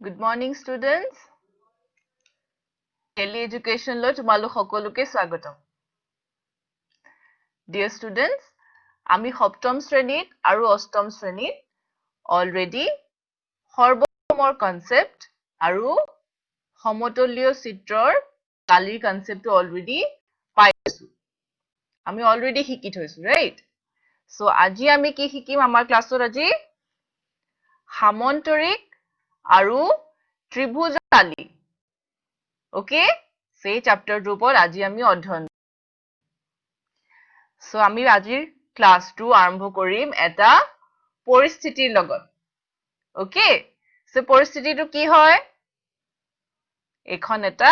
Good morning, students. Daily Education lo tumalu সকলোকে স্বাগতম। Dear students, আমি সপ্তম শ্ৰেণীত আৰু অষ্টম শ্ৰেণীত already সৰ্বমৰ concept আৰু সমতলীয় চিত্ৰৰ কালিৰ conceptটো already পাইছো। আমি already শিকি থৈছো, right? So আজি আমি কি শিকিম আমাৰ ক্লাছত আজি? সামন্তৰিক আৰু ত্ৰিভুজালী। Okay? সেই চেপ্টাৰটোৰ ওপৰত আজি আমি অধ্যয়ন। So আমি আজিৰ ক্লাছটো আৰম্ভ কৰিম এটা পৰিস্থিতিৰ লগত। Okay? So পৰিস্থিতিটো কি হয়? এখন এটা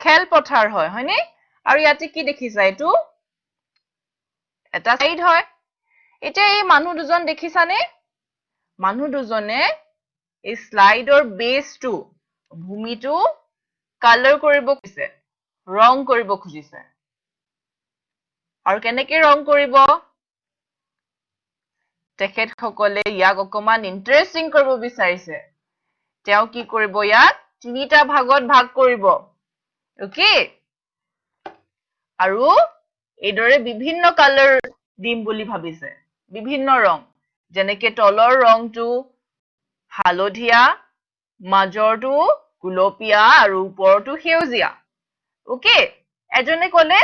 খেলপথাৰ হয়, হয়নে? আৰু ইয়াতে কি দেখিছা এইটো? এটা সাইড হয়। এতিয়া এই মানুহ দুজন দেখিছানে? মানুহ দুজনে এই স্লাইডৰ বেছটো ভূমিটো কালাৰ কৰিব খুজিছে, ৰং কৰিব খুজিছে। আৰু কেনেকৈ ৰং কৰিব? তেখেতসকলে ইয়াক অকমান ইন্টাৰেষ্টিং কৰিব বিচাৰিছে। তেওঁ কি কৰিব ইয়াক তিনিটা ভাগত ভাগ কৰিব। Okay? আৰু এইদৰে বিভিন্ন কালাৰ দিম বুলি ভাবিছে। বিভিন্ন ৰং। যেনেকৈ তলৰ ৰংটো হালধীয়া, মাজৰটো গুলপীয়া আৰু ওপৰটো সেউজীয়া। Okay? এজনে ক'লে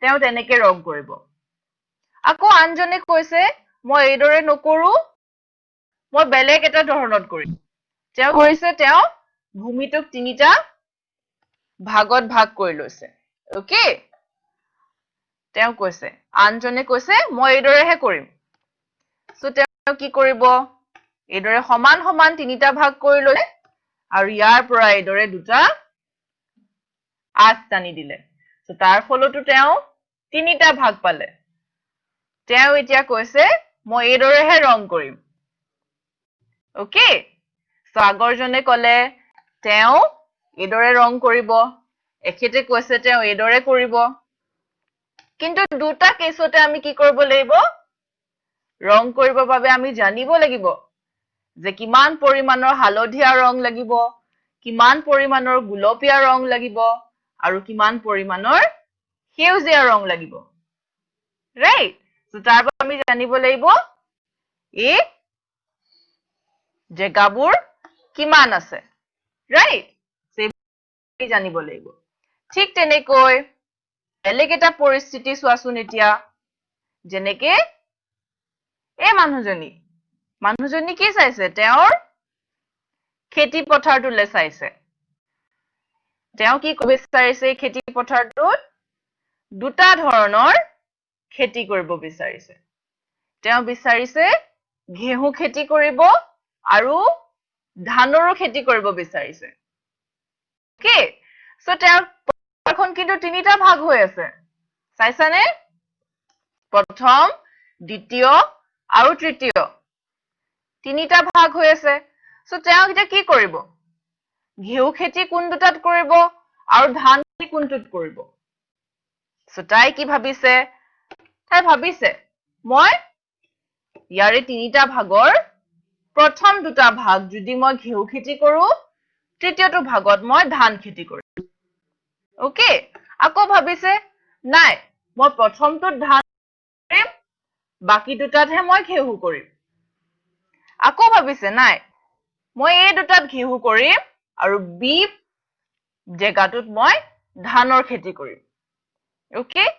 তেওঁ তেনেকৈ ৰং কৰিব। আকৌ আনজনে কৈছে মই এইদৰে নকৰো, মই বেলেগ এটা ধৰণত কৰিম। তেওঁ কৰিছে তেওঁ ভূমিটোক তিনিটা ভাগত ভাগ কৰি লৈছে। Okay? তেওঁ কৈছে, আনজনে কৈছে মই এইদৰেহে কৰিম। So তেওঁ কি কৰিব? এইদৰে সমান সমান তিনিটা ভাগ কৰি ললে আৰু ইয়াৰ পৰা এইদৰে দুটা আঁচ টানি দিলে। So তাৰ ফলতো তেওঁ তিনিটা ভাগ পালে। তেওঁ এতিয়া কৈছে মই এইদৰেহে ৰং কৰিম। Okay? So আগৰজনে ক'লে তেওঁ এইদৰে ৰং কৰিব। এখেতে কৈছে তেওঁ এইদৰে কৰিব। কিন্তু দুটা কেছতে আমি কি কৰিব লাগিব? ৰং কৰিবৰ বাবে আমি জানিব লাগিব যে কিমান পৰিমাণৰ হালধীয়া ৰং লাগিব, কিমান পৰিমাণৰ গুলপীয়া ৰং লাগিব আৰু কিমান পৰিমাণৰ সেউজীয়া ৰং লাগিব। Right? So তাৰ বাবে আমি জানিব লাগিব এই জেগাবোৰ কিমান আছে। Right? সেই জানিব লাগিব। ঠিক তেনেকৈ বেলেগ এটা পৰিস্থিতি চোৱাচোন এতিয়া। যেনেকে এই মানুহজনী কি চাইছে? তেওঁৰ খেতি পথাৰটোলৈ চাইছে। তেওঁ কি ক'ব বিচাৰিছে খেতি পথাৰটোত? দুটা ধৰণৰ খেতি কৰিব বিচাৰিছে। তেওঁ বিচাৰিছে ঘেঁহু খেতি কৰিব আৰু ধানৰো খেতি কৰিব বিচাৰিছে। Okay? So তেওঁৰ পথাৰখন কিন্তু তিনিটা ভাগ হৈ আছে। চাইছানে? প্ৰথম, দ্বিতীয় আৰু তৃতীয়। তিনিটা ভাগ হৈ আছে। So তেওঁ এতিয়া কি কৰিব? ঘেঁহু খেতি কোন দুটাত কৰিব আৰু ধান খেতি কোনটোত কৰিব? So তাই কি ভাবিছে? তাই ভাবিছে মই ইয়াৰে তিনিটা ভাগৰ প্ৰথম দুটা ভাগ যদি মই ঘেঁহু খেতি কৰো, তৃতীয়টো ভাগত মই ধান খেতি কৰিম। Okay? আকৌ ভাবিছে নাই, মই প্ৰথমটোত ধান কৰিম, বাকি দুটাতহে মই ঘেঁহু কৰিম। আকৌ ভাবিছে নাই, মই এই দুটাত ঘেঁহু কৰিম আৰু বি জেগাটোত মই ধানৰ খেতি কৰিম। Okay?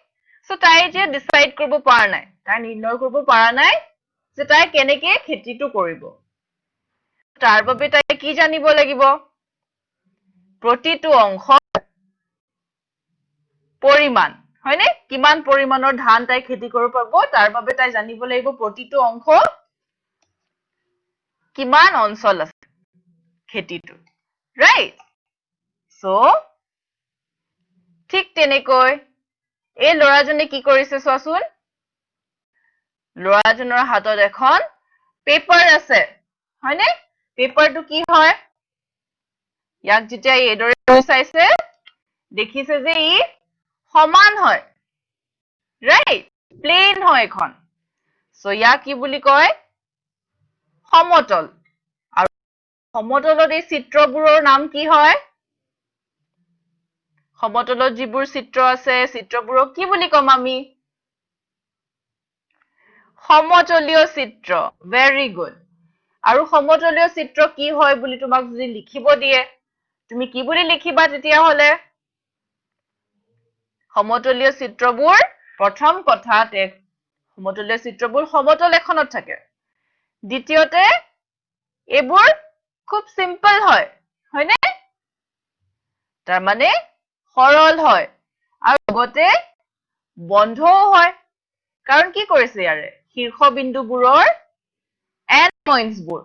So তাই এতিয়া ডিসাইড কৰিব পৰা নাই। তাই নিৰ্ণয় কৰিব পৰা নাই যে তাই কেনেকৈ খেতিটো কৰিব। তাৰ বাবে তাই কি জানিব লাগিব? প্ৰতিটো অংশৰ পৰিমাণ, হয়নে? কিমান পৰিমাণৰ ধান তাই খেতি কৰিব পাৰিব, তাৰ বাবে তাই জানিব লাগিব প্ৰতিটো অংশ কিমান অঞ্চল আছে খেতিটো। Right? So ঠিক তেনেকৈ এই ল'ৰাজনে কি কৰিছে চোৱাচোন। ল'ৰাজনৰ হাতত এখন পেপাৰ আছে, হয়নে? পেপাৰটো কি হয়? ইয়াক যেতিয়া এইদৰে চাইছে, দেখিছে যে ই সমান হয়। Right? প্লেন হয় এখন। So ইয়াক কি বুলি কয়? সমতল। আৰু সমতলত এই চিত্ৰবোৰৰ নাম কি হয়? সমতলত যিবোৰ চিত্ৰ আছে, চিত্ৰবোৰক কি বুলি কম আমি? সমতলীয় চিত্ৰ। Very good. আৰু সমতলীয় চিত্ৰ কি হয় বুলি তোমাক যদি লিখিব দিয়ে, তুমি কি বুলি লিখিবা তেতিয়া হলে? সমতলীয় চিত্ৰবোৰ প্ৰথম কথাত সমতলীয় চিত্ৰবোৰ সমতল এখনত থাকে। দ্বিতীয়তে এইবোৰ খুব সিম্পল হয়, হয়নে? তাৰ মানে সৰল হয় আৰু লগতে বন্ধও হয়। কাৰণ কি কৰিছে ইয়াৰে? শীৰ্ষবিন্দুবোৰৰ এণ্ড পইণ্টছবোৰ,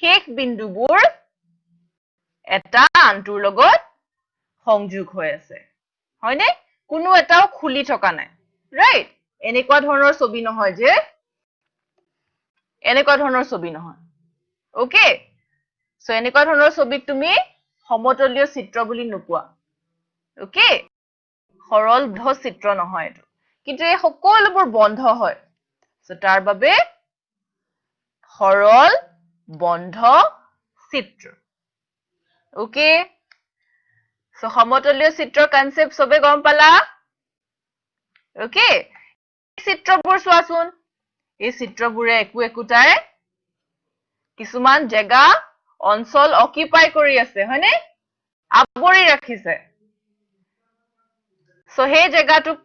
শেষ বিন্দুবোৰ এটা আনটোৰ লগত সংযোগ হৈ আছে। হয়নে? কোনো এটাও খুলি থকা নাই। ৰাইট? এনেকুৱা ধৰণৰ ছবি নহয় যে, এনেকুৱা ধৰণৰ ছবি নহয়। অকে? সো এনেকুৱা ধৰণৰ ছবিক তুমি সমতলীয় চিত্ৰ বুলি নোকোৱা। অকে? সৰল বন্ধ চিত্ৰ নহয় এইটো। কিন্তু এই সকলোবোৰ বন্ধ হয়। সো তাৰ বাবে সৰল বন্ধ চিত্ৰ। অকে? সো সমতলীয় চিত্ৰৰ কনসেপ্ট সবে গম পালা? অকে? চিত্ৰবোৰ চোৱাচোন। এই চিত্ৰবোৰে একোটাই কিছুমান জেগা অঞ্চল অকিউপাই কৰি আছে, হয়নে? আৱৰি ৰাখিছে। সো সেই জেগাটোক,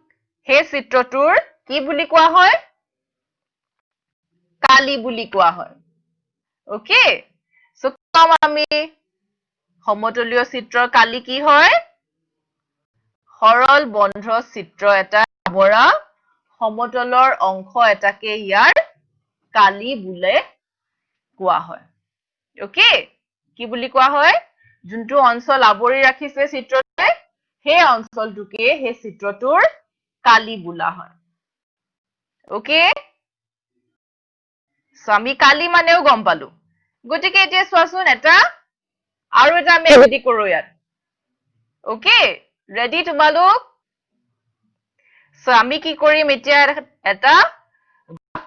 সেই চিত্ৰটোৰ কি বুলি কোৱা হয়? কালি বুলি কোৱা হয়। অকে? সো কম আমি সমতলীয় চিত্ৰৰ কালি কি হয়? সৰল বন্ধ চিত্ৰ এটা আৱৰা সমতলৰ অংশ এটাকে ইয়াৰ কালি বোলে কোৱা হয়। অকে? কি বুলি কোৱা হয়? যোনটো অঞ্চল আৱৰি ৰাখিছে চিত্ৰটোৱে, সেই অঞ্চলটোকে সেই চিত্ৰটোৰ কালি বোলা হয়। অকে? সো আমি কালি মানেও গম পালো। গতিকে এতিয়া চোৱাচোন আৰু এটা আমি এক্টিভিটি কৰো ইয়াত। অকে? ৰেডি তোমালোক? সো আমি কি কৰিম এতিয়া এটা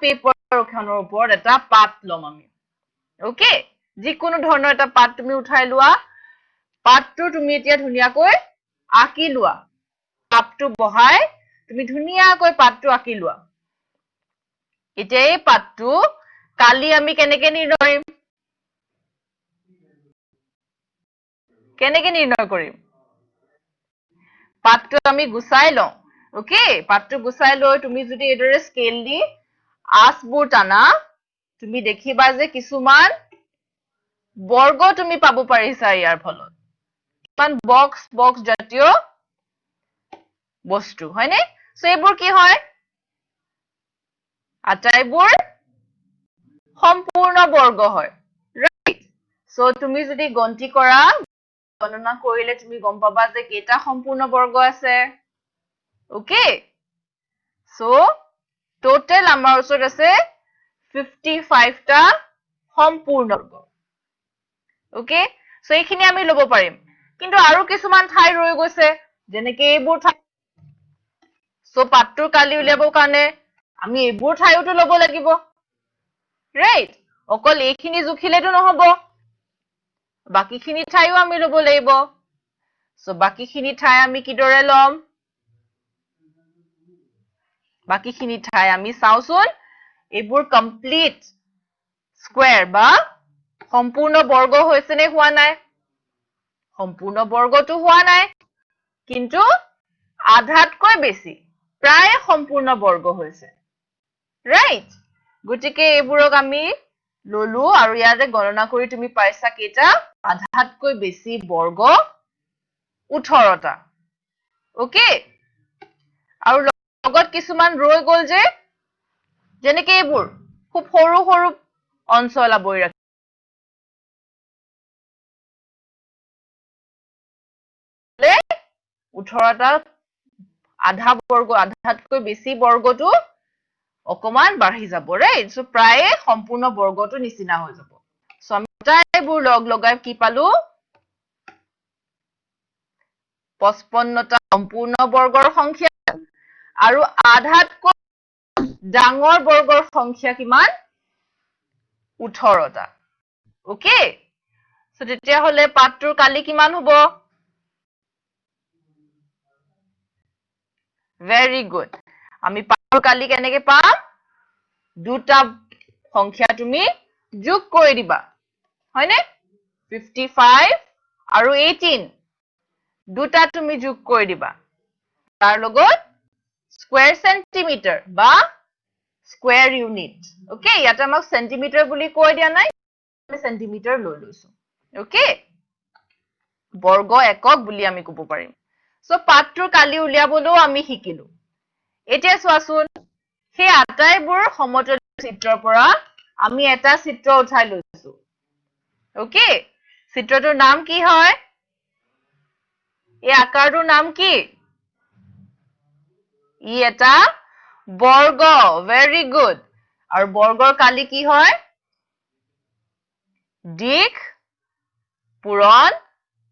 পেপাৰখনৰ ওপৰত এটা পাত ল'ম আমি। অকে? যিকোনো ধৰণৰ এটা পাত তুমি উঠাই লোৱা। পাতটো তুমি এতিয়া ধুনীয়াকৈ আঁকি লোৱা। পাতটো বহাই তুমি ধুনীয়াকৈ পাতটো আঁকি লোৱা। এতিয়া এই পাতটো কালি আমি কেনেকে নিৰ্ণয় কৰিম? কেনেকে নিৰ্ণয় কৰিম? পাতটো আমি গুচাই লওঁ। অকে? পাতটো গুচাই লৈ তুমি যদি এইদৰে স্কেল দি আঁচবোৰ টানা, তুমি দেখিবা যে কিছুমান বৰ্গ তুমি পাব পাৰিছা ইয়াৰ ফলত। কিছুমান বক্স জাতীয় বস্তু, হয়নে? সো এইবোৰ কি হয়? আটাইবোৰ সম্পূৰ্ণ বৰ্গ হয়। ৰাইট? সো তুমি যদি গন্তি কৰা, গণনা কৰিলে তুমি গম পাবা যে কেইটা সম্পূৰ্ণ বৰ্গ আছে। অকে? সো টোটেল আমাৰ ওচৰত আছে 55টা সম্পূৰ্ণ বৰ্গ। অকে? সো এইখিনি আমি ল'ব পাৰিম। কিন্তু আৰু কিছুমান ঠাই ৰৈ গৈছে, যেনেকে এইবোৰ ঠাই। সো পাতটোৰ কালি উলিয়াবৰ কাৰণে আমি এইবোৰ ঠাইওতো ল'ব লাগিব। ৰাইট? অকল এইখিনি জুখিলেতো নহব। বাকীখিনি ঠাইও আমি ল'ব লাগিব। সো বাকীখিনি ঠাই আমি কিদৰে ল'ম? বাকীখিনি ঠাই আমি চাওচোন। এইবোৰ কমপ্লিট স্কুৱেৰ বা সম্পূৰ্ণ বৰ্গ হৈছে নে হোৱা নাই? সম্পূৰ্ণ বৰ্গটো হোৱা নাই। কিন্তু আধাতকৈ বেছি, প্ৰায় সম্পূৰ্ণ বৰ্গ হৈছে। ৰাইট? গতিকে এইবোৰক আমি ললো আৰু ইয়াতে গণনা কৰি তুমি পাইছা কেইটা? আধাতকৈ বেছি বৰ্গ 18টা। অকে? আৰু লগত কিছুমান ৰৈ গল যে, যেনেকে এইবোৰ খুব সৰু সৰু অঞ্চল আৱৰি ৰাখিছে। 18টা আধা বৰ্গ, আধাতকৈ বেছি বৰ্গটো অকমান বাঢ়ি যাব। ৰাইট? সো প্ৰায়ে সম্পূৰ্ণ বৰ্গটো নিচিনা হৈ যাব। সো আমি আটাইবোৰ লগাই কি পালো? 55টা সম্পূৰ্ণ বৰ্গৰ সংখ্যা আৰু আধাতকৈ ডাঙৰ বৰ্গৰ সংখ্যা কিমান? 18টা। অকে? সো তেতিয়া হলে পাতটোৰ কালি কিমান হ'ব ভেৰি গুড আমি পাতটোৰ কালি কেনেকে পাম দুটা সংখ্যা তুমি যোগ কৰি দিবা হয়নে 55 আৰু 18 দুটা তুমি যোগ কৰি দিবা তাৰ লগত স্কয়াৰ সেন্টিমিটাৰ বা স্কয়াৰ ইউনিট ওকে ইয়াতে আমাক সেন্টিমিটাৰ বুলি কৈ দিয়া নাই আমি সেন্টিমিটাৰ লৈ লৈছো ওকে বৰ্গ একক বুলি আমি ক'ব পাৰিম সো পাতটোৰ কালি উলিয়াবলৈও আমি শিকিলো এতিয়া চোৱাচোন সেই আটাইবোৰ সমতল চিত্ৰৰ পৰা আমি এটা চিত্ৰ উঠাই লৈছো ওকে চিত্ৰটোৰ নাম কি হয় এই আকাৰটোৰ নাম কি ই এটা বৰ্গ ভেৰি গুড আৰু বৰ্গৰ কালি কি হয় দিশ পূৰণ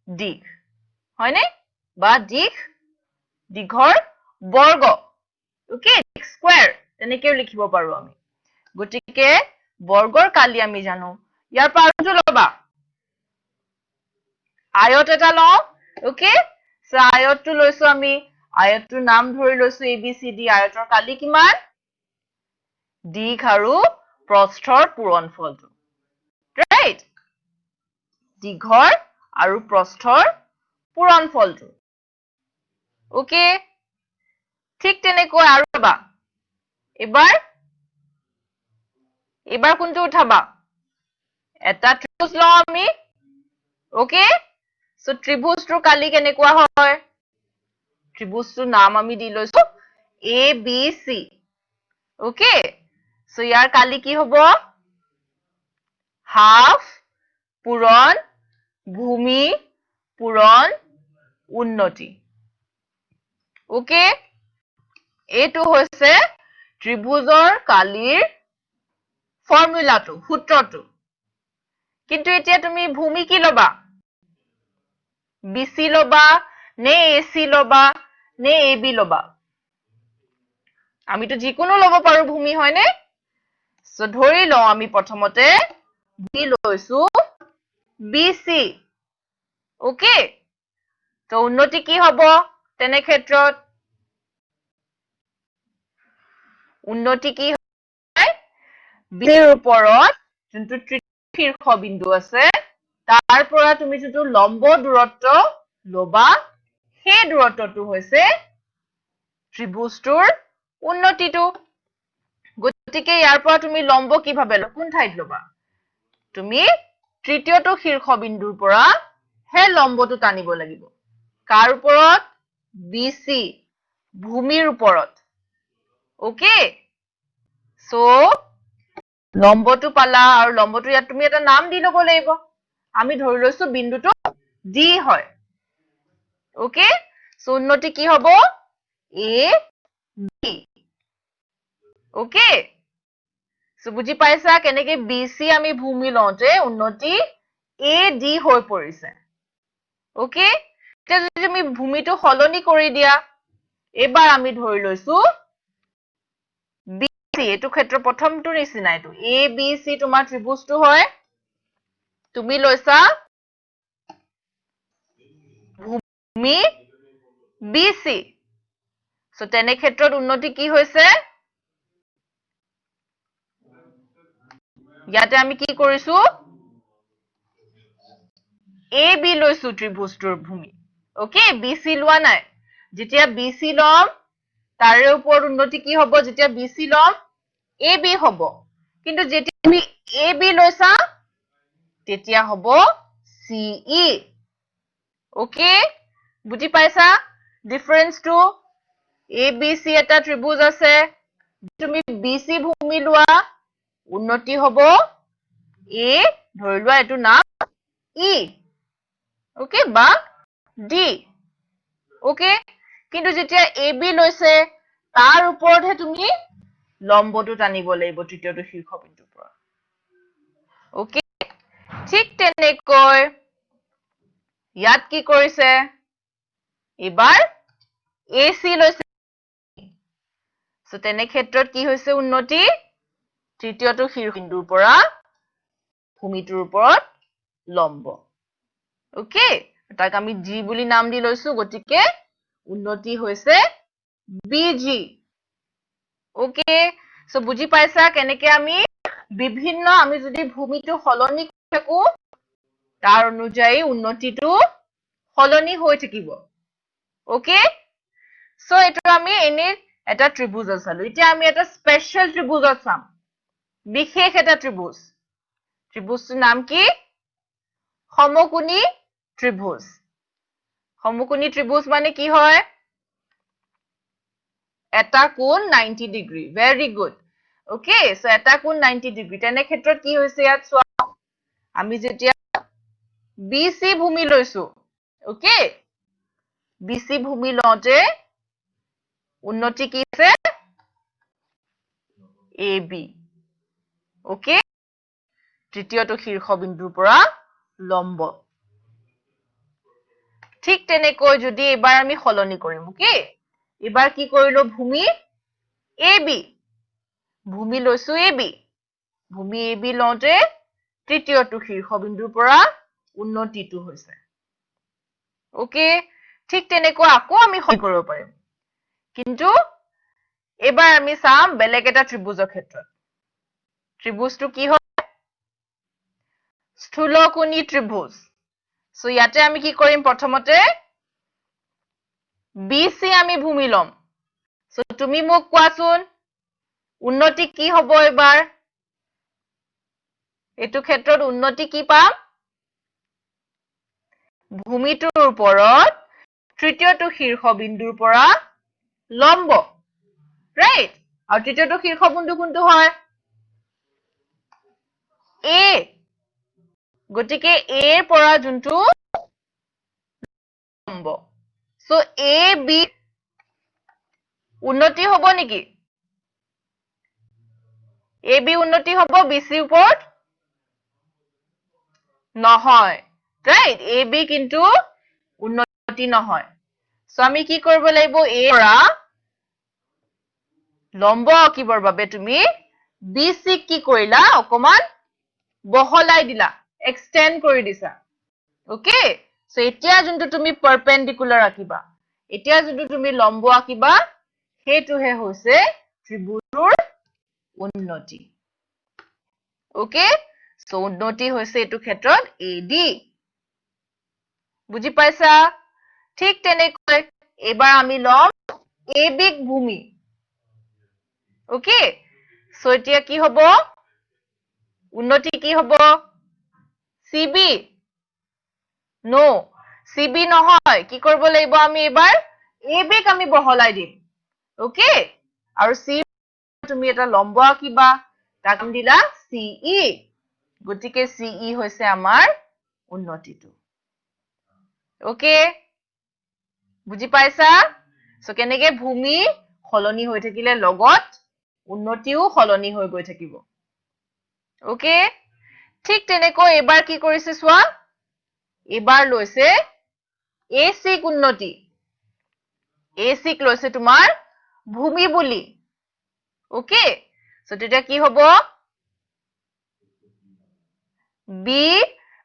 দিশ হয়নে বা দিশ দিঘৰ বৰ্গ ওকে স্কয়াৰ তেনেকেও লিখিব পাৰো আমি গতিকে বৰ্গৰ কালি আমি জানো ইয়াৰ পাৰটো লবা আয়ত এটা লওঁ ওকে সো আয়তটো লৈছো আমি আয়তটোৰ নাম ধৰি লৈছো ABCD আয়তৰ কালি কিমান দিশ আৰু প্ৰস্থৰ পূৰণফলটো ৰাইট দিঘৰ আৰু প্ৰস্থৰ পূৰণফলটো ওকে ঠিক তেনেকৈ আৰু এবা এবাৰ কোনটো উঠাবা এটা ত্ৰিভুজ লওঁ আমি ওকে সো ত্ৰিভুজটোৰ কালি কেনেকুৱা হয় ত্ৰিভুজটোৰ নাম আমি দি লৈছো ABC ওকে সো ইয়াৰ কালি কি হ'ব হাফ পূৰণ ভূমি পূৰণ উন্নতি ওকে এইটো হৈছে ত্ৰিভুজৰ কালিৰ ফৰ্মুলাটো সূত্ৰটো কিন্তু এতিয়া তুমি ভূমি কি লবা BC লবা নে AC লবা নে AB লবা আমিতো যিকোনো লব পাৰো ভূমি হয়নে সো ধৰি লওঁ আমি প্ৰথমতে বি লৈছো BC ওকে তো উন্নতি কি হ'ব তেনে ক্ষেত্ৰত উন্নতি কি হয় বিৰ ওপৰত যোনটো শীৰ্ষ বিন্দু আছে তাৰ পৰা তুমি যোনটো লম্ব দূৰত্ব লবা সেই দূৰত্বটো হৈছে ত্ৰিভুজটোৰ উন্নতিটো গতিকে ইয়াৰ পৰা তুমি লম্ব কিভাবে কোন ঠাইত লবা তুমি তৃতীয়টো শীৰ্ষ বিন্দুৰ পৰা হে লম্বটো টানিব লাগিব কাৰ ওপৰত BC ভূমিৰ ওপৰত ওকে সো লম্বটো পালা আৰু লম্বটো ইয়াত তুমি এটা নাম দি ল'ব লাগিব আমি ধৰি লৈছো বিন্দুটো D হয় ওকে সো উন্নতি কি হ'ব AB ওকে সো বুজি পাইছা কেনেকে BC আমি ভূমি লওঁতে উন্নতি AD হৈ পৰিছে ওকে এতিয়া যদি তুমি ভূমিটো সলনি কৰি দিয়া এবাৰ আমি ধৰি লৈছো BC এইটো ক্ষেত্ৰ প্ৰথমটো নিচিনা এইটো ABC তোমাৰ ত্ৰিভুজটো হয় তুমি লৈছা ভূমি BC সো তেনে ক্ষেত্ৰত উন্নতি কি হৈছে ইয়াতে আমি কি কৰিছো AB লৈছো ত্ৰিভুজটোৰ ভূমি ওকে BC লোৱা নাই যেতিয়া BC লম তাৰে ওপৰত উন্নতি কি হ'ব যেতিয়া BC লম AB হ'ব কিন্তু যেতিয়া তুমি AB লৈছা তেতিয়া হ'ব CE ওকে বুজি পাইছা ডিফাৰেন্সটো ABC এটা ত্ৰিভুজ আছে তুমি BC ভূমি লোৱা উন্নতি হ'ব A ধৰি লোৱা এটো নাম E ওকে বা D ওকে কিন্তু যেতিয়া AB লৈছে তাৰ ওপৰতহে তুমি লম্বটো টানিব লাগিব তৃতীয়টো শীৰ্ষ বিন্দুৰ পৰা ওকে ঠিক তেনেকৈ ইয়াত কি কৰিছে এবাৰ AC লৈছে সো তেনে ক্ষেত্ৰত কি হৈছে উন্নতি তৃতীয়টো শীৰ্ষ বিন্দুৰ পৰা ভূমিটোৰ ওপৰত লম্ব ওকে তাক আমি জি বুলি নাম দি লৈছো গতিকে উন্নতি হৈছে বিজি ওকে সো বুজি পাইছা কেনেকে আমি বিভিন্ন আমি যদি ভূমিটো সলনি কৰি থাকো তাৰ অনুযায়ী উন্নতিটো সলনি হৈ থাকিব ওকে সো এটো আমি এনে এটা ত্ৰিভুজ চালো এতিয়া আমি এটা স্পেশাল ত্ৰিভুজ চাম বিশেষ এটা ত্ৰিভুজ ত্ৰিভুজৰ নাম কি সমকোণী ত্ৰিভুজ সমকোণী ত্ৰিভুজ মানে কি হয় এটা কোণ 90 degree very good okay so এটা কোণ 90 ডিগ্ৰী তেনে ক্ষেত্ৰত কি হৈছে ইয়াত চোৱা আমি যেতিয়া বিসি ভূমি লৈছো ওকে বিসি ভূমি লওঁতে উন্নতি কি আছে এবি ওকে তৃতীয়টো শীৰ্ষবিন্দুৰ পৰা লম্ব ঠিক তেনেকৈ যদি এবাৰ আমি সলনি কৰিম ওকে এবাৰ কি কৰিলো ভূমি এবি ভূমি লৈছো এবি ভূমি এবি লওঁতে তৃতীয়টো শীৰ্ষবিন্দুৰ পৰা উন্নতিটো হৈছে ওকে ঠিক তেনেকৈ আকৌ আমি সলনি কৰিব পাৰিম কিন্তু এবাৰ আমি চাম বেলেগ এটা ত্ৰিভুজৰ ক্ষেত্ৰত ত্ৰিভুজটো কি হয় স্থূলকোণী ত্ৰিভুজ সো ইয়াতে আমি কি কৰিম প্ৰথমতে বিসি আমি ভূমি লম সো তুমি মোক কোৱাচোন উন্নতি কি হ'ব এবাৰ এটো ক্ষেত্ৰত উন্নতি কি পাম ভূমিটোৰ ওপৰত তৃতীয়টো শীৰ্ষবিন্দুৰ পৰা লম্ব ৰাইট আৰু তৃতীয়টো শীৰ্ষবিন্দু কোনটো হয় এ গতিকে এৰ পৰা যোনটো লম্ব সো এ বি উন্নতি হ'ব নেকি এ বি উন্নতি হ'ব বিসিৰ ওপৰত নহয় ৰাইট এ বি কিন্তু উন্নতি নহয় সো আমি কি কৰিব লাগিব এ পৰা লম্ব আঁকিবৰ বাবে তুমি বিসি কি কৰিলা অকমান বহলাই দিলা এক্সটেন্ড কৰি দিছা ওকে সো এতিয়া যোনটো তুমি পাৰপেন্ডিকুলাৰ আঁকিবা এতিয়া যোনটো তুমি লম্ব আঁকিবা হেতুহে হৈছে ত্ৰিভুজৰ উন্নতি ওকে সো উন্নতি হৈছে এটো ক্ষেত্ৰত এডি বুজি পাইছা ঠিক তেনেকৈ এবাৰ আমি লম এবিক ভূমি ওকে সো এতিয়া কি হ'ব উন্নতি কি হ'ব সিবি নো সিবি নহয় কি কৰিব লাগিব আমি এবাৰ এবিক আমি বহলাই দিম ওকে আৰু সি তুমি এটা লম্ব আঁকিবা তাক দিলা সিই গতিকে সিই হৈছে আমাৰ উন্নতিটো ওকে বুজি পাইছা সো কেনেকে ভূমি সলনি হৈ থাকিলে লগত উন্নতিও সলনি হৈ গৈ থাকিব ওকে ঠিক তেনেকৈ এবাৰ কি কৰিছে চোৱা এবাৰ লৈছে এসিক উন্নতি এসিক লৈছে তোমাৰ ভূমি বুলি ওকে সো তেতিয়া কি হ'ব বি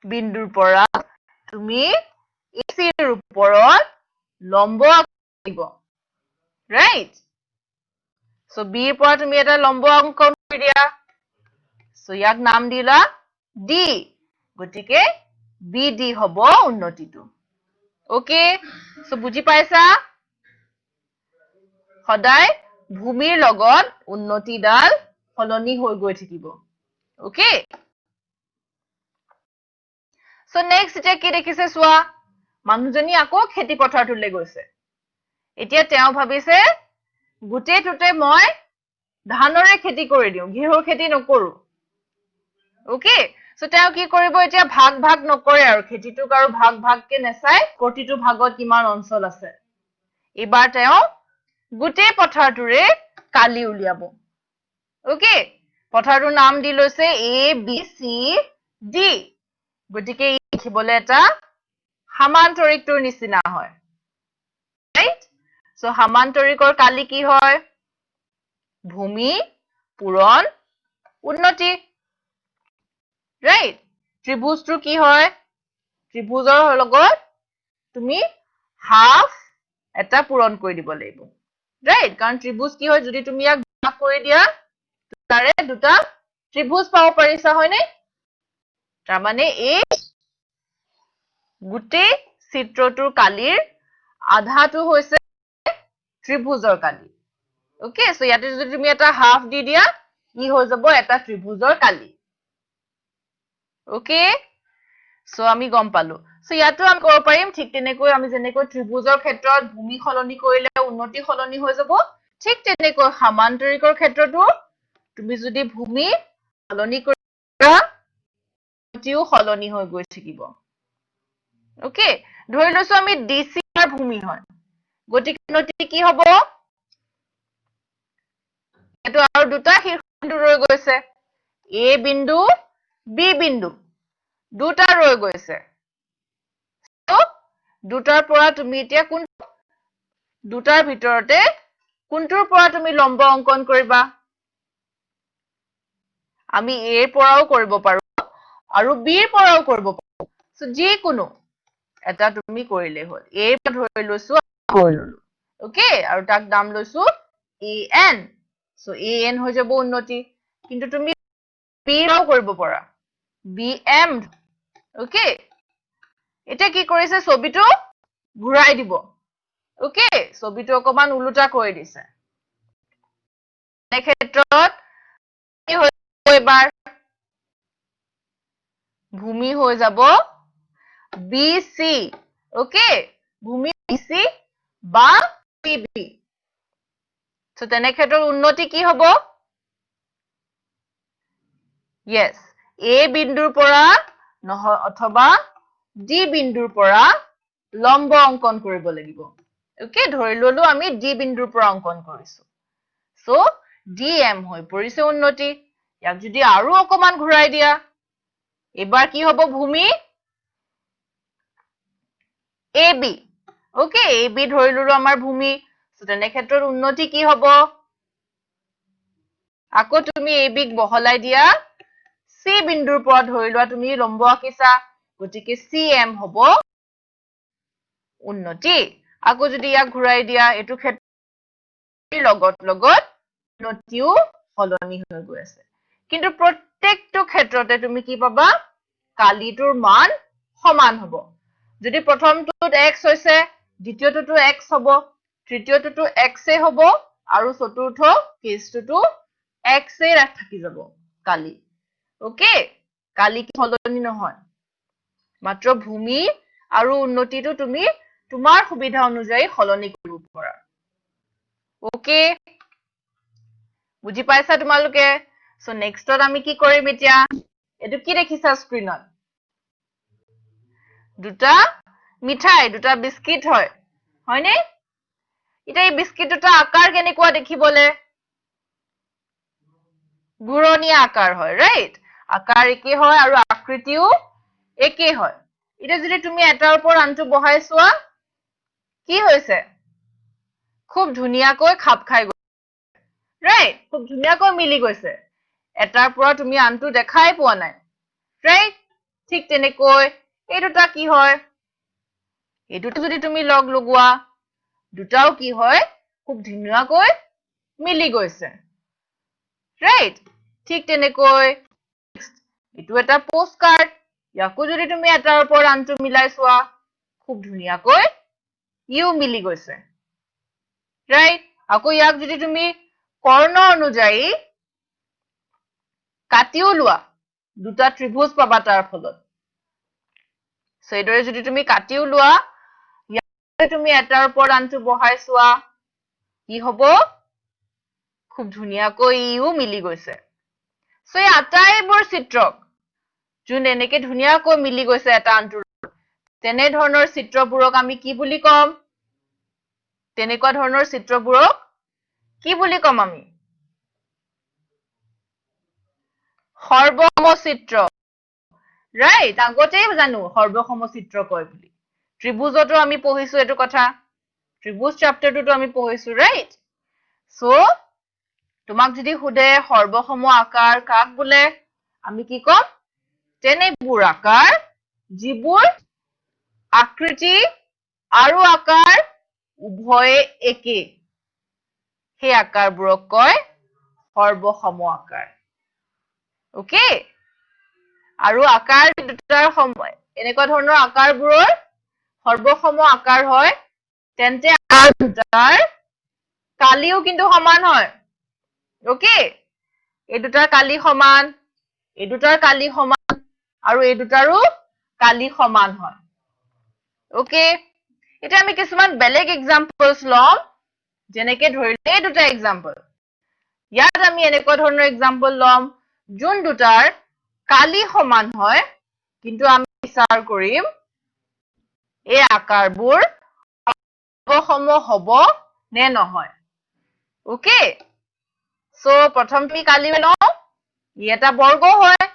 বিন্দুৰ পৰা তুমি এসিৰ ওপৰত লম্ব আঁকিব ৰাইট সো বিৰ পৰা তুমি এটা লম্ব অংকন কৰি দিয়া সো ইয়াক নাম দিলা ডি গতিকে বি ডি হ'ব উন্নতিটো ওকে সো বুজি পাইছা সদায় ভূমিৰ লগত উন্নতিডাল সলনি হৈ গৈ থাকিব ওকে সো নেক্সট এতিয়া কি দেখিছে চোৱা মানুহজনী আকৌ খেতি পথাৰটোলৈ গৈছে এতিয়া তেওঁ ভাবিছে গোটেইটোতে মই ধানৰে খেতি কৰি দিওঁ ঘেঁহুৰ খেতি নকৰো ওকে সো তেওঁ কি কৰিব এতিয়া ভাগ ভাগ নকৰে আৰু খেতিটোক আৰু ভাগ ভাগকে নেচাই প্ৰতিটো ভাগত কিমান অঞ্চল আছে এবাৰ তেওঁ গোটেই পথাৰটোৰে কালি উলিয়াব ওকে পথাৰটোৰ নাম দি লৈছে এ বি চি ডি গতিকে ই লিখিবলৈ এটা সামান্তৰিকটোৰ নিচিনা হয় ৰাইট সো সামান্তৰিকৰ কালি কি হয় ভূমি পূৰণ উন্নতি ৰাইট ত্ৰিভুজটো কি হয় ত্ৰিভুজৰ লগত তুমি হাফ এটা পূৰণ কৰি দিব লাগিব ৰাইট কাৰণ ত্ৰিভুজ কি হয় যদি তুমি ইয়াক ভাগ কৰি দিয়া তাৰে দুটা ত্ৰিভুজ পাব পাৰিছা হয়নে তাৰ মানে এই গোটেই চিত্ৰটোৰ কালিৰ আধাটো হৈছে ত্ৰিভুজৰ কালি ওকে সো ইয়াতে যদি তুমি এটা হাফ দি দিয়া কি হৈ যাব এটা ত্ৰিভুজৰ কালি ওকে সো আমি গম পালো সো ইয়াতো আমি কৰিব পাৰিম ঠিক তেনেকৈ আমি যেনেকৈ ত্ৰিভুজৰ ক্ষেত্ৰত ভূমি সলনি কৰিলে উন্নতি সলনি হৈ যাব ঠিক তেনেকৈ সমান্তৰিকৰ ক্ষেত্ৰতো তুমি যদি ভূমি সলনি কৰা উন্নতিও সলনি হৈ গৈ থাকিব ওকে ধৰি লৈছো আমি ডিসি ৰ ভূমি হয় গতিকে উন্নতি কি হ'ব এটো আৰু দুটা শীৰ্ষবিন্দু ৰৈ গৈছে এ বিন্দু বি বিন্দু দুটা ৰৈ গৈছে তো দুটাৰ পৰা তুমি এতিয়া কোন দুটাৰ ভিতৰতে কোনটোৰ পৰা তুমি লম্ব অঙ্কন কৰিবা আমি এ ৰ পৰাও কৰিব পাৰো আৰু বি ৰ পৰাও কৰিব পাৰো সো যি কোনো এটা তুমি কৰিলে হ'ল এ ধৰি লৈছো কৰিলো ওকে আৰু তাক নাম লৈছো এন সো এন হৈ যাব উন্নতি কিন্তু তুমি বি ৰও কৰিব পাৰা বিএম ওকে এটা কি কৰিছে ছবিটো ঘূৰাই দিব ওকে ছবিটো অকমান উলুটা কৰি দিছে এই ক্ষেত্ৰত কি হৈ এবাৰ ভূমি হৈ যাব বিসি ওকে ভূমি বিসি বা পিবি সো তেনে ক্ষেত্ৰত উন্নতি কি হ'ব yes a বিন্দুৰ পৰা নহয় অথবা d বিন্দুৰ পৰা লম্ব অঙ্কন কৰিব লাগিব ওকে ধৰি ললো আমি d বিন্দুৰ পৰা অঙ্কন কৰিছো সো dm হৈ পৰিছে উন্নতি ইয়াক যদি আৰু অকমান ঘূৰাই দিয়া এবাৰ কি হ'ব ভূমি ab ওকে ab ধৰি ললো আমাৰ ভূমি সো তেনে ক্ষেত্ৰত উন্নতি কি হ'ব আকৌ তুমি ab ক বহলাই দিয়া C বিন্দুৰ পৰা ধৰি লোৱা তুমি লম্ব আঁকিছা গতিকে CM হ'ব উন্নতি আকৌ যদি ইয়াক ঘূৰাই দিয়া এটো ক্ষেত্ৰৰ লগত উন্নতিও সলনি হৈ গৈ আছে কিন্তু প্ৰত্যেকটো ক্ষেত্ৰতে তুমি কি পাবা কালিটোৰ মান সমান হ'ব যদি প্ৰথমটোত x হৈছে দ্বিতীয়টোতো x হ'ব তৃতীয়টোতো x এ হ'ব আৰু চতুৰ্থ কেছটোতো x এ থাকি যাব কালি ওকে কালি কি সলনি নহয় মাত্ৰ ভূমি আৰু উন্নতিটো তুমি তোমাৰ সুবিধা অনুযায়ী সলনি কৰিব পাৰা ওকে বুজি পাইছা তোমালোকে সো নেক্সটত আমি কি কৰিম এতিয়া এটো কি দেখিছা স্ক্ৰিনত দুটা মিঠাই দুটা বিস্কিট হয় হয়নে এটা এই বিস্কিট দুটা আকাৰ কেনেকুৱা দেখিবলে ঘূৰণীয়া আকাৰ হয় ৰাইট আকাৰ একে হয় আৰু আকৃতিও একে হয় এটা যদি তুমি এটাৰ ওপৰত আনটো বহাই চোৱা কি হৈছে খুব ধুনিয়াকৈ খাপ খাই গৈছে ৰাইট খুব ধুনিয়াকৈ মিলি গৈছে এটাৰ পৰা তুমি আনটো দেখাই পোৱা নাই ৰাইট ঠিক তেনেকৈ এই দুটা কি হয় এই দুটা যদি তুমি লগ লগোৱা দুটাও কি হয় খুব ধুনিয়াকৈ মিলি গৈছে ৰাইট ঠিক তেনেকৈ এটো এটা পোষ্ট কাৰ্ড ইয়াকো যদি তুমি এটাৰ ওপৰত আনটো মিলাই চোৱা খুব ধুনিয়াকৈ ইউ মিলি গৈছে ৰাইট আকৌ ইয়াক যদি তুমি কৰ্ণ অনুযায়ী কাটিও লোৱা দুটা ত্ৰিভুজ পাবা তাৰ ফলত সেইদৰে যদি তুমি কাটিও লোৱা ইয়াক তুমি এটাৰ ওপৰত আনটো বহাই চোৱা কি হ'ব খুব ধুনিয়াকৈ ইউ মিলি গৈছে সো এই আটাইবোৰ চিত্ৰক যোন এনেকে ধুনিয়াকৈ মিলি গৈছে এটা আনটোৰ তেনে ধৰণৰ চিত্ৰবোৰক আমি কি বুলি কম তেনেকুৱা ধৰণৰ চিত্ৰবোৰক কি বুলি কম আমি সৰ্বসমচিত্ৰ ৰাইট আগতেই জানো সৰ্বসমচিত্ৰ কয় বুলি ত্ৰিভুজতো আমি পঢ়িছো এটো কথা ত্ৰিভুজ চ্যাপ্টাৰটোতো আমি পঢ়িছো ৰাইট সো তোমাক যদি খুদে সৰ্বসম আকাৰ কাক বোলে আমি কি কম তেনেবোৰ আকাৰ যিবোৰ আকৃতি আৰু আকাৰ উভয়ে একে সেই আকাৰবোৰক কয় সৰ্বসম আকাৰ ওকে আৰু আকাৰ দুটাৰ সময় এনেকুৱা ধৰণৰ আকাৰবোৰৰ সৰ্বসম আকাৰ হয় তেন্তে আকাৰ দুটাৰ কালিও কিন্তু সমান হয় ওকে এই দুটাৰ কালি সমান এই দুটাৰ কালি সমান আৰু এই দুটাৰো কালি সমান হয় ওকে এতিয়া আমি কিছুমান বেলেগ এক্সাম্পলছ লম যেনেকে ধৰিলে এই দুটা এক্সাম্পল ইয়াত আমি এনেকুৱা ধৰণৰ এক্সাম্পল লম যোন দুটাৰ কালি সমান হয় কিন্তু আমি বিচাৰ কৰিম এই আকাৰবোৰ সৰ্বসম হ'ব নে নহয় ওকে সো প্ৰথম তুমি কালি লও ই এটা বৰ্গ হয়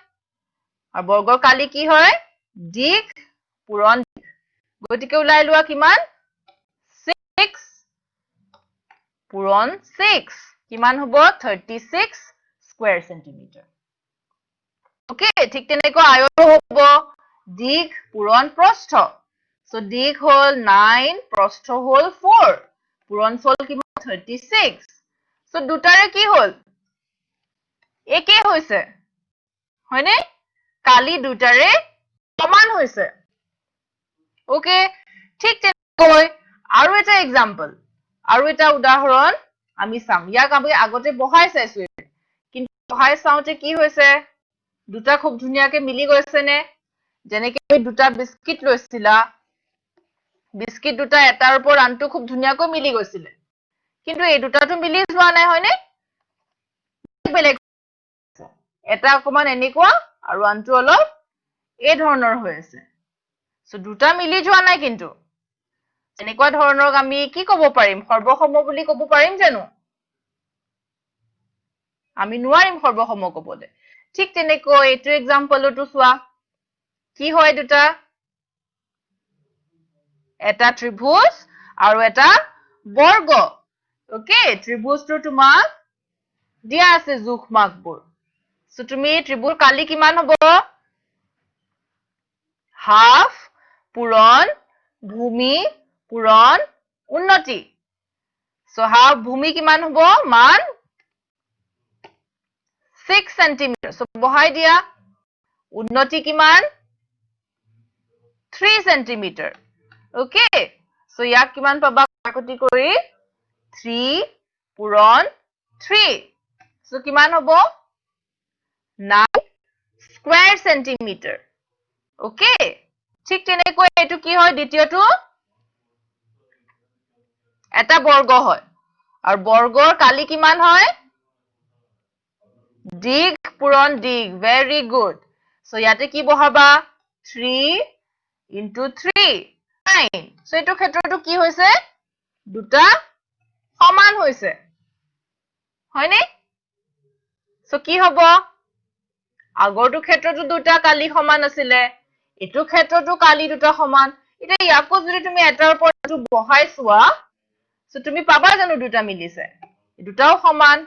আৰু বৰ্গৰ কালি কি হয় দিক পূৰণ গতিকে ওলাই লোৱা কিমান 6 পূৰণ 6 কিমান হ'ব 36 স্কয়াৰ সেন্টিমিটাৰ ওকে ঠিক তেনেকৈ আয়তো হ'ব দিক পূৰণ প্ৰস্থ সো দিক হল 9 প্ৰস্থ হল 4 পূৰণফল কিমান 36 সো দুটাৰে কি হল একে হৈছে হয়নে কালি দুটাৰে সমান হৈছে ওকে ঠিক তেনেকৈ আৰু এটা এক্সাম্পল আৰু এটা উদাহৰণ আমি চাম ইয়াক আমি আগতে বহাই চাইছো কিন্তু বহাই চাওতে কি হৈছে দুটা খুব ধুনিয়াকে মিলি গৈছে নে যেনেকে দুটা বিস্কিট লৈছিলা বিস্কিট দুটা এটাৰ ওপৰত আনটো খুব ধুনিয়াকৈ মিলি গৈছিলে কিন্তু এই দুটাটো মিলি যোৱা নাই হয়নে বেলেগ এটা অকমান এনেকুৱা আৰু আনটো অলপ এই ধৰণৰ হৈ আছে সো দুটা মিলি যোৱা নাই কিন্তু এনেকুৱা ধৰণৰ আমি কি ক'ব পাৰিম সৰ্বসম বুলি ক'ব পাৰিম জানো আমি নোৱাৰিম সৰ্বসম ক'বলৈ ঠিক তেনেকৈ এইটো এক্সাম্পলটো চোৱা কি হয় দুটা এটা ত্ৰিভুজ আৰু এটা বৰ্গ ওকে ত্ৰিভুজটো তোমাক দিয়া আছে জোখ মাকবোৰ সো তুমি ত্ৰিভুজ কালি কিমান হ'ব হাফ পূৰণ ভূমি পূৰণ উন্নতি সো হাফ ভূমি কিমান হ'ব মান 6 সেন্টিমিটাৰ সো বহাই দিয়া উন্নতি কিমান 3 সেন্টিমিটাৰ ওকে সো ইয়াক কিমান পাবা কাকতি কৰি 3 পূৰণ 3 সো কিমান হ'ব 9 স্কয়াৰ সেন্টিমিটাৰ ওকে ঠিক তেনেকৈ এটো কি হয় দ্বিতীয়টো এটা বৰ্গ হয় আৰু বৰ্গৰ কালি কিমান হয় দিক পূৰণ দিক ভেৰি গুড সো ইয়াতে কি বহাবা 3 into 3 9 সো এটো ক্ষেত্ৰটো কি হৈছে দুটা সমান হৈছে হয়নে সো কি হ'ব আগৰটো ক্ষেত্ৰটো দুটা কালি সমান আছিলে এটো ক্ষেত্ৰটো কালি দুটা সমান এটা ইয়াকো যদি তুমি এটাৰ ওপৰত বহাই চোৱা সো তুমি পাবা জানো দুটা মিলিছে দুটাও সমান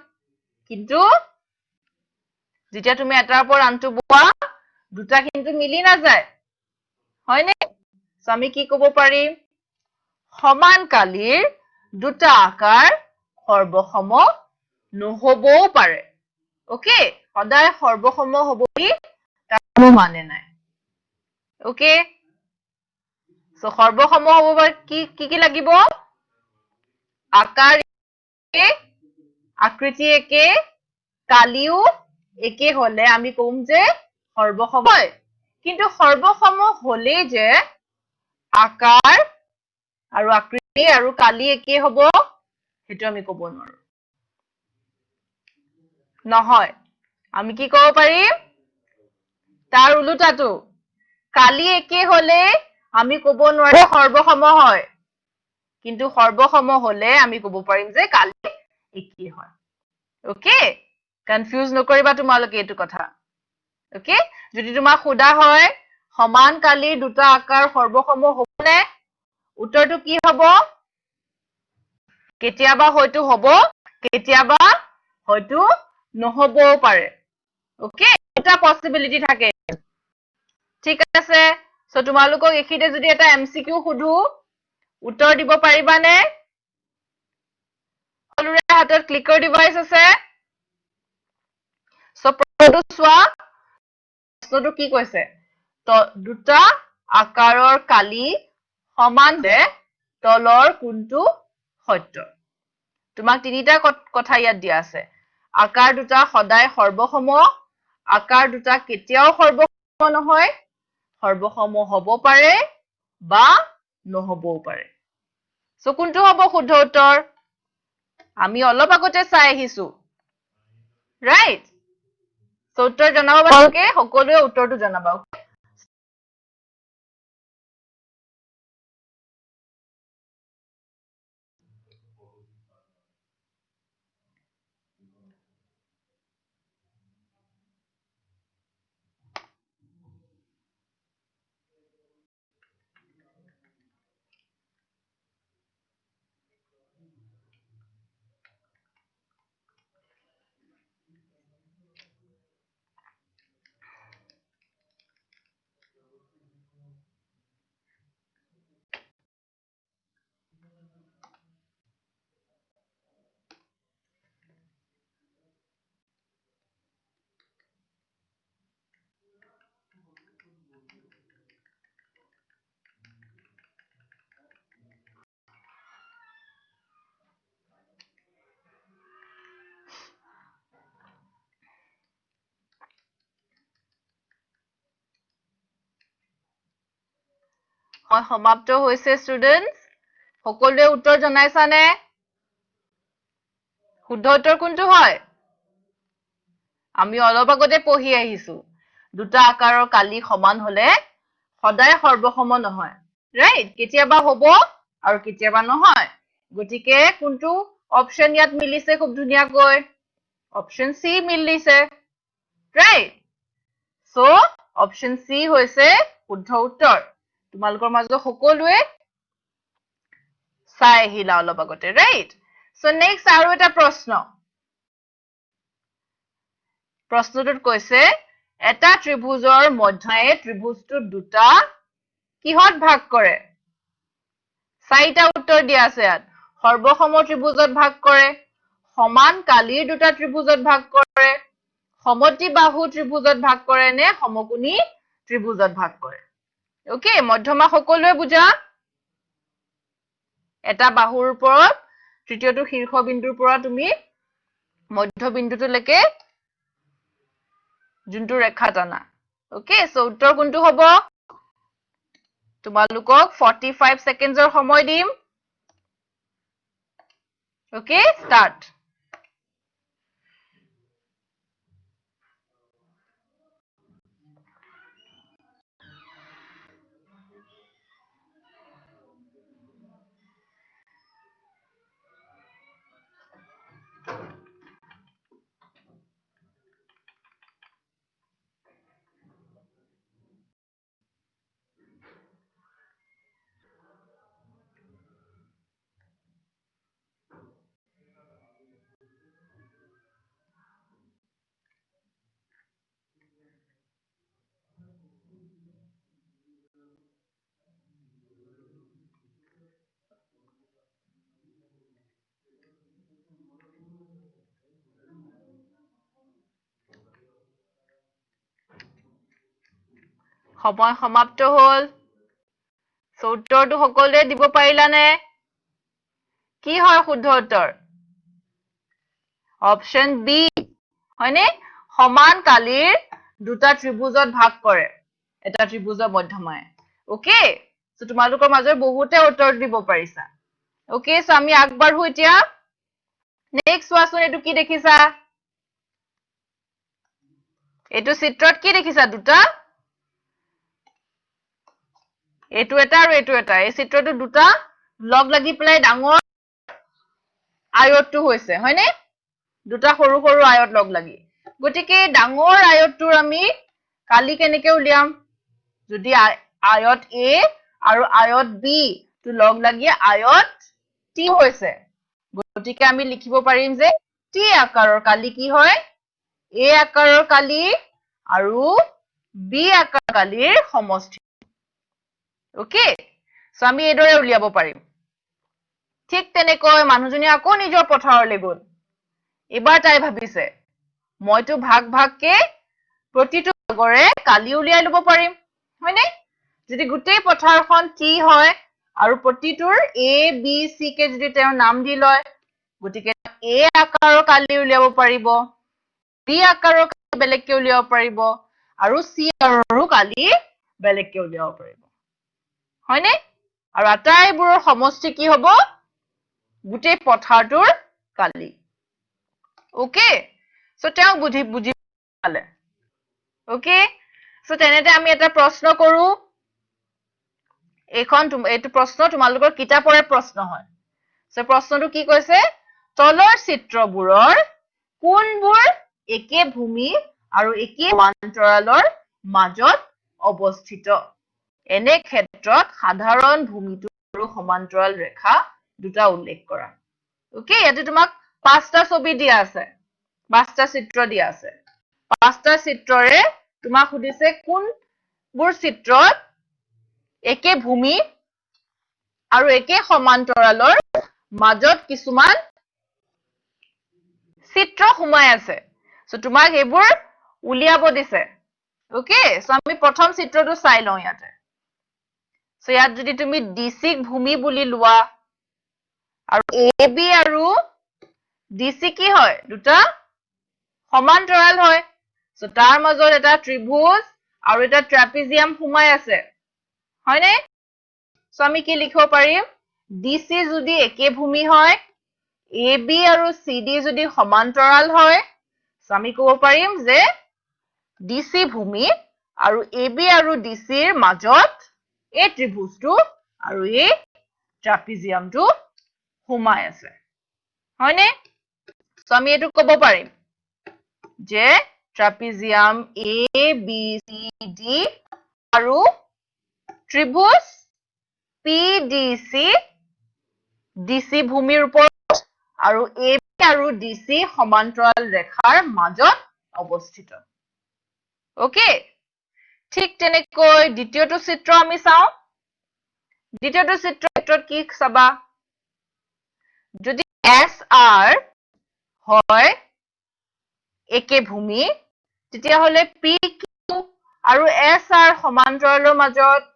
কিন্তু যেতিয়া তুমি এটাৰ ওপৰত আনটো বহা দুটা কিন্তু মিলি না যায় হয়নে সো আমি কি ক'ব পাৰিম সমান কালিৰ দুটা আকাৰ সৰ্বসম নহবও পাৰে ওকে সদায় সৰ্বসম হ'ব বুলি তাৰ কোনো মানে নাই ওকে সো সৰ্বসম হ'ব কি কি লাগিব আকাৰ একে আকৃতি একে কালিও একে হলে আমি কম যে সৰ্বসম হয় কিন্তু সৰ্বসম হলে যে আকাৰ আৰু আকৃতি আৰু কালি একে হ'ব হেতু আমি ক'ব নোৱাৰো নহয় আমি কি ক'ব পাৰিম তাৰ উলুটাটো কালি একে হলে আমি ক'ব নোৱাৰো সৰ্বসম হয় কিন্তু সৰ্বসম হলে আমি ক'ব পাৰিম যে কালি একে হয় ওকে কনফিউজ নকৰিবা তোমালোকে এটো কথা ওকে যদি তোমাক খুদা হয় সমান কালিৰ দুটা আকাৰ সৰ্বসম হ'বনে উত্তৰটো কি হ'ব কেতিয়াবা হয়তো হ'ব কেতিয়াবা হয়তো নহবও পাৰে ওকে এটা পসিবিলিটি থাকে ঠিক আছে সো তোমালোকক এখিতে যদি এটা এমসিকিউ সুধু উত্তৰ দিব পাৰিবানে সকলোৰে হাতত ক্লিকাৰ ডিভাইস আছে সো প্ৰশ্নটো চোৱা প্ৰশ্নটো কি কৈছে তো দুটা আকাৰৰ কালি সমান যে তলৰ কোনটো সত্য তোমাক তিনিটা কথা ইয়াত দিয়া আছে আকাৰ দুটা সদায় সৰ্বসম আকাৰ দুটা কেতিয়াও সৰ্বসম নহয় সৰ্বসম হ'ব পাৰে বা নহবও পাৰে সো কোনটো হ'ব শুদ্ধ উত্তৰ আমি অলপ আগতে চাই আহিছো ৰাইট সো উত্তৰ জনাব আপোনালোকে সকলোৱে উত্তৰটো জনাব সমাপ্ত হৈছে ষ্টুডেন্টস সকলোৱে উত্তৰ জনাইছানে শুদ্ধ উত্তৰ কোনটো হয় আমি অলপ আগতে পঢ়ি আহিছো দুটা আকাৰৰ কালি সমান হলে সদায় সৰ্বসম নহয় ৰাইট কেতিয়াবা হ'ব আৰু কেতিয়াবা নহয় গতিকে কোনটো অপচন ইয়াত মিলিছে খুব ধুনীয়াকৈ অপচন সি মিলিছে ৰাইট সো অপচন সি হৈছে শুদ্ধ উত্তৰ তোমালোকৰ মাজত সকলোৱে চাই আহিলা অলপ আগতে ৰাইট সো নেক্সট আৰু এটা প্ৰশ্নটোত কৈছে এটা ত্ৰিভুজৰ মধ্যয়ে ত্ৰিভুজটো দুটা কিহত ভাগ কৰে চাৰিটা উত্তৰ দিয়া আছে ইয়াত সৰ্বসম ত্ৰিভুজত ভাগ কৰে সমান কালিৰ দুটা ত্ৰিভুজত ভাগ কৰে সমদ্বিবাহু ত্ৰিভুজত ভাগ কৰে নে সমকোণী ত্ৰিভুজত ভাগ কৰে ওকে মধ্যমা সকলোৱে বুজা এটা বাহুৰ ওপৰত তৃতীয়টো শীৰ্ষবিন্দুৰ পৰা তুমি মধ্যবিন্দুটোলৈকে যোনটো ৰেখা টানা ওকে সো উত্তৰ কোনটো হ'ব তোমালোকক 45 সেকেন্ডৰ সময় দিম ওকে স্টাৰ্ট সময় সমাপ্ত হল সো উত্তৰটো সকলোৱে দিব পাৰিলানে কি হয় শুদ্ধ উত্তৰ অপচন বি হয়নে সমান কালিৰ দুটা ত্ৰিভুজত ভাগ কৰে এটা ত্ৰিভুজৰ মধ্যমায়ে ওকে সো তোমালোকৰ মাজৰ বহুতে উত্তৰ দিব পাৰিছা ওকে সো আমি আগবাঢ়ো এতিয়া নেক্সট চোৱাচোন এইটো কি দেখিছা এইটো চিত্ৰত কি দেখিছা দুটা এইটো এটা আৰু এইটো এটা এই চিত্ৰটো দুটা লগ লাগি পেলাই ডাঙৰ আয়তটো হৈছে হয়নে দুটা সৰু সৰু আয়ত লগ লাগি গতিকে ডাঙৰ আয়তটোৰ আমি কালি কেনেকৈ উলিয়াম যদি আয়ত A আৰু আয়ত B টো লগ লাগি আয়ত T হৈছে গতিকে আমি লিখিব পাৰিম যে T আকাৰৰ কালি কি হয় A আকাৰৰ কালি আৰু B আকাৰৰ কালিৰ সমষ্টি ওকে সো আমি এইদৰে উলিয়াব পাৰিম ঠিক তেনেকৈ মানুহজনী আকৌ নিজৰ পথাৰলৈ গ'ল এবাৰ তাই ভাবিছে মইতো ভাগ ভাগকে প্ৰতিটো ভাগৰে কালি উলিয়াই ল'ব পাৰিম হয়নে যদি গোটেই পথাৰখন টি হয় আৰু প্ৰতিটোৰ এ বি সি কে যদি তেওঁৰ নাম দি লয় গতিকে এ আকাৰৰ কালি উলিয়াব পাৰিব বি আকাৰৰ বেলেগকে উলিয়াব পাৰিব আৰু সি আকাৰৰো কালি বেলেগকে উলিয়াব পাৰিব হয়নে আৰু আটাইবোৰৰ সমষ্টি কি হ'ব গোটেই পথাৰটোৰ কালি ওকে সো তেওঁ বুজি পালে ওকে সো তেনেতে আমি এটা প্ৰশ্ন কৰো এইটো প্ৰশ্ন তোমালোকৰ কিতাপৰে প্ৰশ্ন হয় সো প্ৰশ্নটো কি কৈছে তলৰ চিত্ৰবোৰৰ কোনবোৰ একে ভূমি আৰু একে সমান্তৰালৰ মাজত অৱস্থিত এনে ক্ষেত্ৰত সাধাৰণ ভূমিটো আৰু সমান্তৰাল ৰেখা দুটা উল্লেখ কৰা ওকে ইয়াতে তোমাক পাঁচটা ছবি দিয়া আছে পাঁচটা চিত্ৰ দিয়া আছে পাঁচটা চিত্ৰৰে তোমাক সুধিছে কোনবোৰ চিত্ৰত একে ভূমি আৰু একে সমান্তৰালৰ মাজত কিছুমান চিত্ৰ সোমাই আছে সো তোমাক এইবোৰ উলিয়াব দিছে ওকে সো আমি প্ৰথম চিত্ৰটো চাই লওঁ ইয়াতে সো ইয়াত যদি তুমি ডিসি ভূমি বুলি লোৱা আৰু এ বি আৰু ডিসি কি হয় দুটা সমান্তৰাল হয় সো তাৰ মাজত এটা ত্ৰিভুজ আৰু এটা ট্ৰাপিজিয়াম সোমাই আছে হয়নে সো আমি কি লিখিব পাৰিম ডিসি যদি একে ভূমি হয় এ বি আৰু সি ডি যদি সমান্তৰাল হয় সো আমি ক'ব পাৰিম যে ডিসি ভূমি আৰু এ বি আৰু ডিসিৰ মাজত এই ত্ৰিভুজটো আৰু এই ট্ৰাপিজিয়ামটো সোমাই আছে হয়নে সো আমি এটো ক'ব পাৰিম যে ট্ৰাপিজিয়াম এ বি সি ডি আৰু ত্ৰিভুজ পি ডি সি ডিসি ভূমিৰ ওপৰত আৰু এ বি আৰু ডিসি সমান্তৰাল ৰেখাৰ মাজত অৱস্থিত ওকে ঠিক তেনেকৈ দ্বিতীয়টো চিত্ৰ আমি চাওঁ দ্বিতীয়টো চিত্ৰত কি চাবা যদি এস আৰ হয় একে ভূমি তেতিয়াহলে পি কিউ আৰু এস আৰ সমান্তৰালৰ মাজত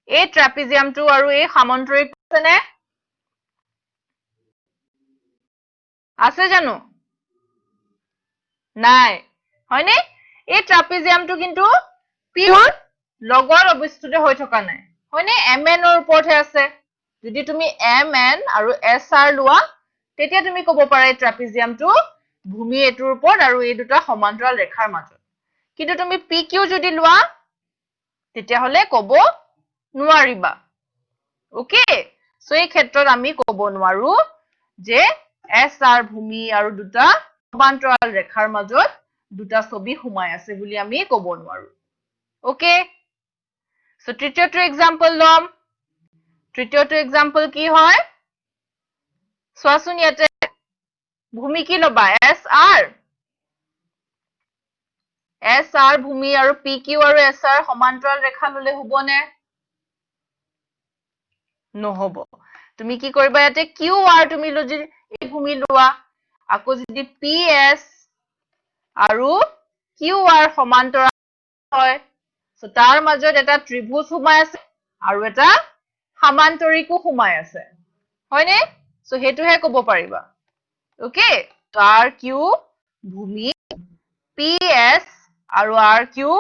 এই ট্ৰাপিজিয়ামটো আৰু এই সামন্তৰিক আছেনে আছে জানো নাই হয়নে এই ট্ৰাপিজিয়ামটো কিন্তু পিউৰ লগত অৱস্থিত হৈ থকা নাই হয়নে এম এন ৰ ওপৰতহে আছে যদি তুমি এম এন আৰু এস আৰ লোৱা তেতিয়া তুমি ক'ব পাৰা এই ট্ৰাপিজিয়ামটো ভূমি এটোৰ ওপৰত আৰু এই দুটা সমান্তৰাল ৰেখাৰ মাজত কিন্তু তুমি পি কিউ যদি লোৱা তেতিয়াহলে ক'ব নোৱাৰিবা ওকে সো এই ক্ষেত্ৰত আমি ক'ব নোৱাৰো যে এস আৰ ভূমি আৰু দুটা সমান্তৰাল ৰেখাৰ মাজত দুটা ছবি সোমাই আছে বুলি আমি ক'ব নোৱাৰো ওকে সো তৃতীয়টো এক্সাম্পল লম তৃতীয়টো এক্সাম্পল কি হয় চোৱাচোন ইয়াতে ভূমি কি ল'বা এস আৰ ভূমি আৰু পি কিউ আৰু এস আৰ সমান্তৰাল ৰেখা ললে হ'বনে নহব তুমি কি কৰিবা ইয়াতে কিউ আৰ তুমি যদি এই ভূমি লোৱা আকৌ যদি পি এস আৰু কিউ আৰ সমান্তৰাল হয় সো তাৰ মাজত এটা ত্ৰিভুজ সোমাই আছে আৰু এটা সামান্তৰিকো সোমাই আছে হয়নে সো হেতুহে ক'ব পাৰিবা ওকে আৰ কিউ ভূমি পি এস আৰু আৰ কিউ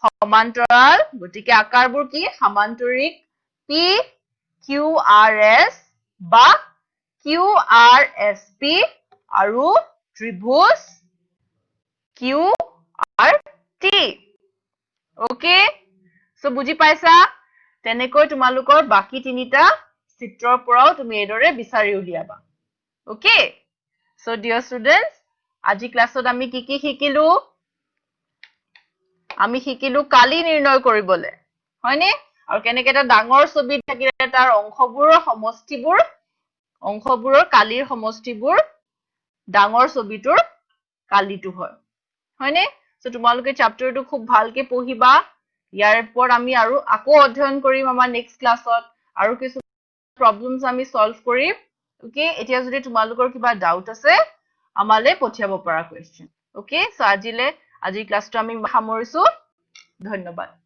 সমান্তৰাল গতিকে আকাৰবোৰ কি সামান্তৰিক পি কিউ আৰ এস বা কিউ আৰ এস পি আৰু ত্ৰিভুজ Q R T okay so বুজি পাইছা তেনেকৈ তোমালোকৰ বাকি তিনিটা চিত্ৰৰ পৰাও তুমি এইদৰে বিচাৰি উলিয়াবা ওকে সো ডিয়াৰ ষ্টুডেন্টস আজি ক্লাছত আমি কি কি শিকিলো আমি শিকিলো কালি নিৰ্ণয় কৰিবলে হয়নে আৰু কেনেকৈ এটা ডাঙৰ ছবি থাকিলে তাৰ অংশবোৰৰ কালিৰ সমষ্টিবোৰ ডাঙৰ ছবিটোৰ কালিটো হয় হয়নে সো তোমালোকে চ্যাপ্টাৰটো খুব ভালকে পঢ়িবা ইয়াৰ ওপৰত আমি আৰু আকৌ অধ্যয়ন কৰিম আমাৰ নেক্সট ক্লাছত আৰু কিছু প্ৰবলেমছ আমি সলভ কৰিম ওকে এতিয়া যদি তোমালোকৰ কিবা ডাউট আছে আমালে পঠিয়াব পাৰা কোৱেশ্চন ওকে সো আজিৰ ক্লাছটো আমি সামৰিছো ধন্যবাদ